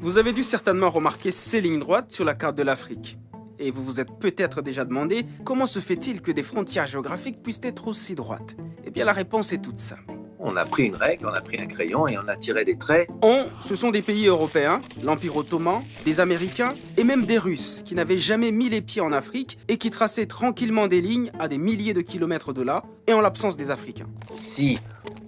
Vous avez dû certainement remarquer ces lignes droites sur la carte de l'Afrique. Et vous vous êtes peut-être déjà demandé comment se fait-il que des frontières géographiques puissent être aussi droites? Eh bien la réponse est toute simple. On a pris une règle, on a pris un crayon et on a tiré des traits. Ce sont des pays européens, l'Empire ottoman, des Américains et même des Russes qui n'avaient jamais mis les pieds en Afrique et qui traçaient tranquillement des lignes à des milliers de kilomètres de là et en l'absence des Africains. Si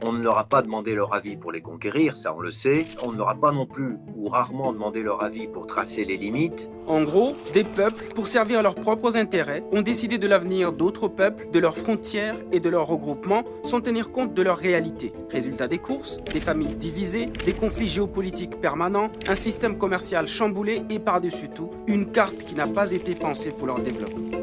on ne leur a pas demandé leur avis pour les conquérir, ça on le sait, on ne leur a pas non plus ou rarement demandé leur avis pour tracer les limites. En gros, des peuples, pour servir leurs propres intérêts, ont décidé de l'avenir d'autres peuples, de leurs frontières et de leurs regroupements, sans tenir compte de leur réalité. Résultat des courses, des familles divisées, des conflits géopolitiques permanents, un système commercial chamboulé et par-dessus tout, une carte qui n'a pas été pensée pour leur développement.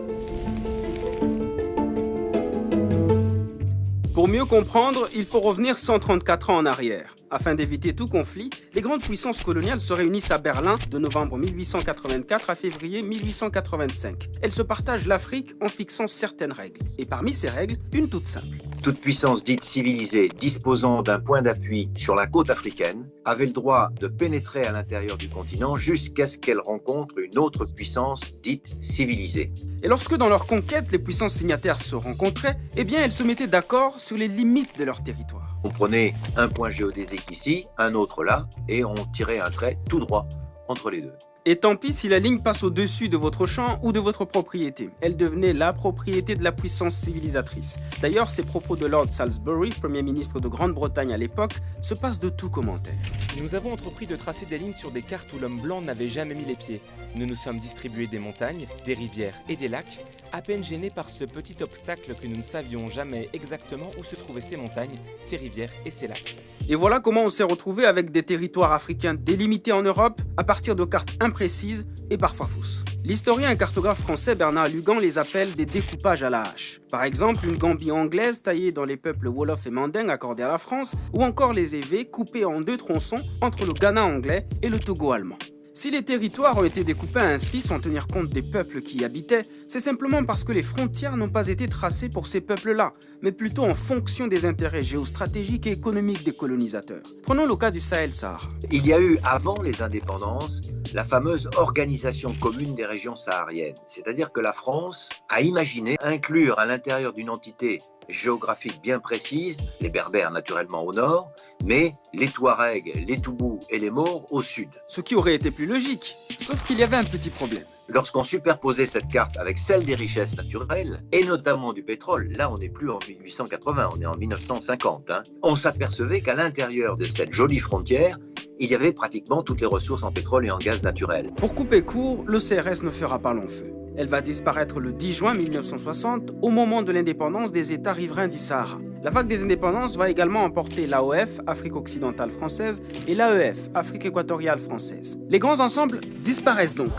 Pour mieux comprendre, il faut revenir 134 ans en arrière. Afin d'éviter tout conflit, les grandes puissances coloniales se réunissent à Berlin de novembre 1884 à février 1885. Elles se partagent l'Afrique en fixant certaines règles. Et parmi ces règles, une toute simple. Toute puissance dite civilisée disposant d'un point d'appui sur la côte africaine avait le droit de pénétrer à l'intérieur du continent jusqu'à ce qu'elle rencontre une autre puissance dite civilisée. Et lorsque dans leur conquête, les puissances signataires se rencontraient, eh bien elles se mettaient d'accord sur les limites de leur territoire. On prenait un point géodésique ici, un autre là, et on tirait un trait tout droit entre les deux. Et tant pis si la ligne passe au-dessus de votre champ ou de votre propriété. Elle devenait la propriété de la puissance civilisatrice. D'ailleurs, ces propos de Lord Salisbury, Premier ministre de Grande-Bretagne à l'époque, se passent de tout commentaire. Nous avons entrepris de tracer des lignes sur des cartes où l'homme blanc n'avait jamais mis les pieds. Nous nous sommes distribués des montagnes, des rivières et des lacs, à peine gênés par ce petit obstacle que nous ne savions jamais exactement où se trouvaient ces montagnes, ces rivières et ces lacs. Et voilà comment on s'est retrouvé avec des territoires africains délimités en Europe à partir de cartes imprécises et parfois fausses. L'historien et cartographe français Bernard Lugan les appelle des découpages à la hache. Par exemple, une Gambie anglaise taillée dans les peuples Wolof et Manding accordés à la France, ou encore les évés coupés en deux tronçons entre le Ghana anglais et le Togo allemand. Si les territoires ont été découpés ainsi sans tenir compte des peuples qui y habitaient, c'est simplement parce que les frontières n'ont pas été tracées pour ces peuples-là, mais plutôt en fonction des intérêts géostratégiques et économiques des colonisateurs. Prenons le cas du Sahel-Sahara. Il y a eu, avant les indépendances, la fameuse organisation commune des régions sahariennes. C'est-à-dire que la France a imaginé inclure à l'intérieur d'une entité géographique bien précise, les Berbères naturellement au nord, mais les Touaregs, les Toubous et les Maures au sud. Ce qui aurait été plus logique, sauf qu'il y avait un petit problème. Lorsqu'on superposait cette carte avec celle des richesses naturelles, et notamment du pétrole, là on n'est plus en 1880, on est en 1950, on s'apercevait qu'à l'intérieur de cette jolie frontière, il y avait pratiquement toutes les ressources en pétrole et en gaz naturel. Pour couper court, le CRS ne fera pas long feu. Elle va disparaître le 10 juin 1960, au moment de l'indépendance des États riverains du Sahara. La vague des indépendances va également emporter l'AOF, Afrique occidentale française, et l'AEF, Afrique équatoriale française. Les grands ensembles disparaissent donc,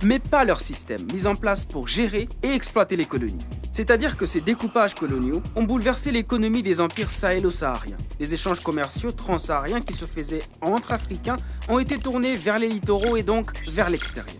mais pas leur système, mis en place pour gérer et exploiter les colonies. C'est-à-dire que ces découpages coloniaux ont bouleversé l'économie des empires sahélo-sahariens. Les échanges commerciaux transsahariens qui se faisaient entre Africains ont été tournés vers les littoraux et donc vers l'extérieur.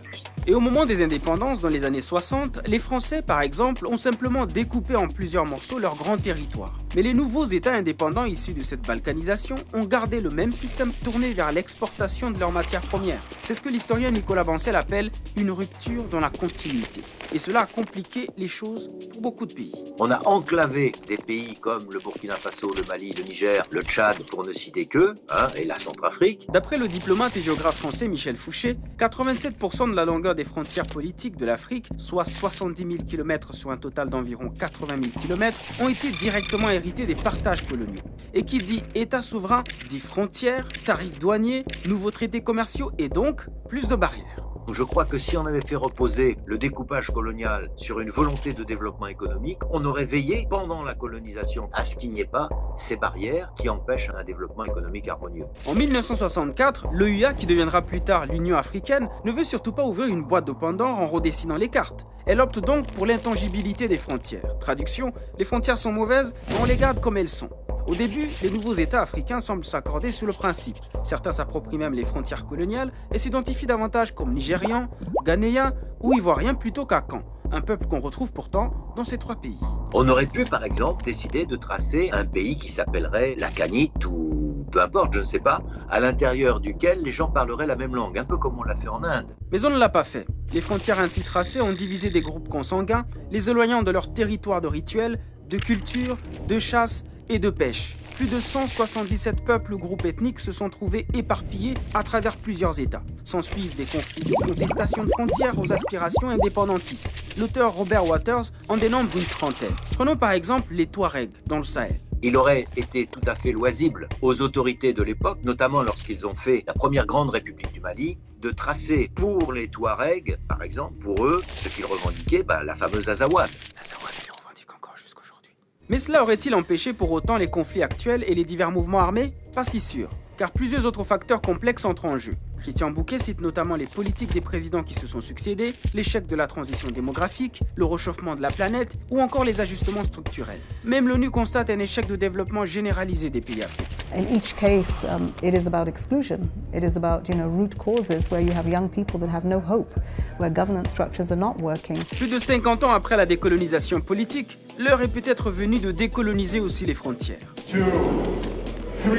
Et au moment des indépendances, dans les années 60, les Français, par exemple, ont simplement découpé en plusieurs morceaux leur grand territoire. Mais les nouveaux États indépendants issus de cette balkanisation ont gardé le même système tourné vers l'exportation de leurs matières premières. C'est ce que l'historien Nicolas Bancel appelle une rupture dans la continuité. Et cela a compliqué les choses pour beaucoup de pays. On a enclavé des pays comme le Burkina Faso, le Mali, le Niger, le Tchad, pour ne citer qu'eux, et la Centrafrique. D'après le diplomate et géographe français Michel Fouché, 87% de la longueur des frontières politiques de l'Afrique, soit 70 000 km sur un total d'environ 80 000 km, ont été directement hérités des partages coloniaux. Et qui dit État souverain, dit frontières, tarifs douaniers, nouveaux traités commerciaux et donc plus de barrières. Je crois que si on avait fait reposer le découpage colonial sur une volonté de développement économique, on aurait veillé pendant la colonisation à ce qu'il n'y ait pas ces barrières qui empêchent un développement économique harmonieux. En 1964, l'OUA, qui deviendra plus tard l'Union africaine, ne veut surtout pas ouvrir une boîte de Pandore en redessinant les cartes. Elle opte donc pour l'intangibilité des frontières. Traduction, les frontières sont mauvaises, mais on les garde comme elles sont. Au début, les nouveaux États africains semblent s'accorder sur le principe. Certains s'approprient même les frontières coloniales et s'identifient davantage comme Nigérians, Ghanéens ou Ivoiriens plutôt qu'à Caen, un peuple qu'on retrouve pourtant dans ces trois pays. On aurait pu par exemple décider de tracer un pays qui s'appellerait la Canite ou peu importe, je ne sais pas, à l'intérieur duquel les gens parleraient la même langue, un peu comme on l'a fait en Inde. Mais on ne l'a pas fait. Les frontières ainsi tracées ont divisé des groupes consanguins, les éloignant de leur territoire de rituels, de culture, de chasse et de pêche. Plus de 177 peuples ou groupes ethniques se sont trouvés éparpillés à travers plusieurs États. S'ensuivent des conflits de contestation de frontières aux aspirations indépendantistes. L'auteur Robert Waters en dénombre une trentaine. Prenons par exemple les Touaregs dans le Sahel. Il aurait été tout à fait loisible aux autorités de l'époque, notamment lorsqu'ils ont fait la première grande république du Mali, de tracer pour les Touaregs, par exemple, pour eux, ce qu'ils revendiquaient, la fameuse Azawad. L'Azawad, ils le revendiquent encore jusqu'aujourd'hui. Mais cela aurait-il empêché pour autant les conflits actuels et les divers mouvements armés? Pas si sûr, car plusieurs autres facteurs complexes entrent en jeu. Christian Bouquet cite notamment les politiques des présidents qui se sont succédés, l'échec de la transition démographique, le réchauffement de la planète ou encore les ajustements structurels. Même l'ONU constate un échec de développement généralisé des pays africains. In each case, it is about exclusion. It is about, root causes where you have young people that have no hope, where governance structures are not working. Plus de 50 ans après la décolonisation politique, l'heure est peut-être venue de décoloniser aussi les frontières. 2, 3.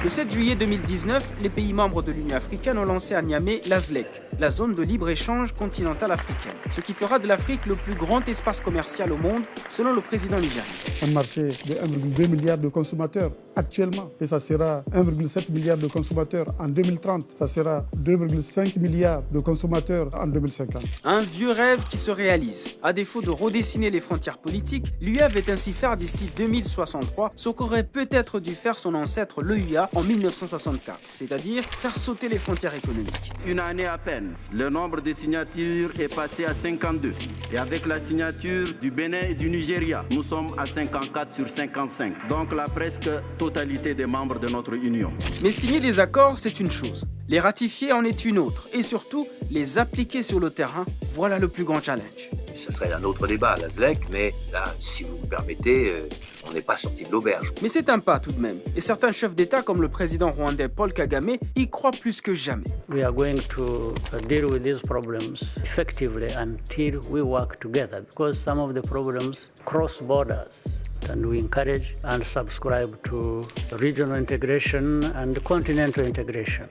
Le 7 juillet 2019, les pays membres de l'Union africaine ont lancé à Niamey la ZLEC, la zone de libre-échange continentale africaine, ce qui fera de l'Afrique le plus grand espace commercial au monde, selon le président nigérien. Un marché de 1,2 milliard de consommateurs actuellement, et ça sera 1,7 milliard de consommateurs en 2030, ça sera 2,5 milliards de consommateurs en 2050. Un vieux rêve qui se réalise. À défaut de redessiner les frontières politiques, l'UE veut ainsi faire d'ici 2063 ce qu'aurait peut-être dû faire son ancêtre l'EUA en 1964, c'est-à-dire faire sauter les frontières économiques. Une année à peine, le nombre de signatures est passé à 52. Et avec la signature du Bénin et du Nigeria, nous sommes à 54 sur 55. Donc la presque totalité des membres de notre union. Mais signer des accords, c'est une chose. Les ratifier en est une autre. Et surtout, les appliquer sur le terrain, voilà le plus grand challenge. Ce serait un autre débat, la ZLEC, mais là, si vous me permettez, on n'est pas sorti de l'auberge. Mais c'est un pas tout de même. Et certains chefs d'État, comme le président rwandais Paul Kagame, y croient plus que jamais. We are going to deal with these problems effectively until we work together, because some of the problems cross borders. And we encourage and subscribe to regional integration and continental integration.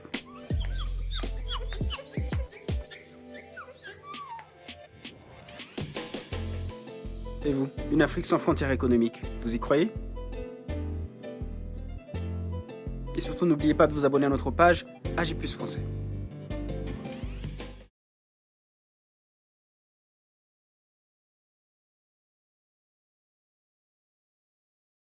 Et vous, une Afrique sans frontières économiques, vous y croyez? Et surtout, n'oubliez pas de vous abonner à notre page AJ+ Français.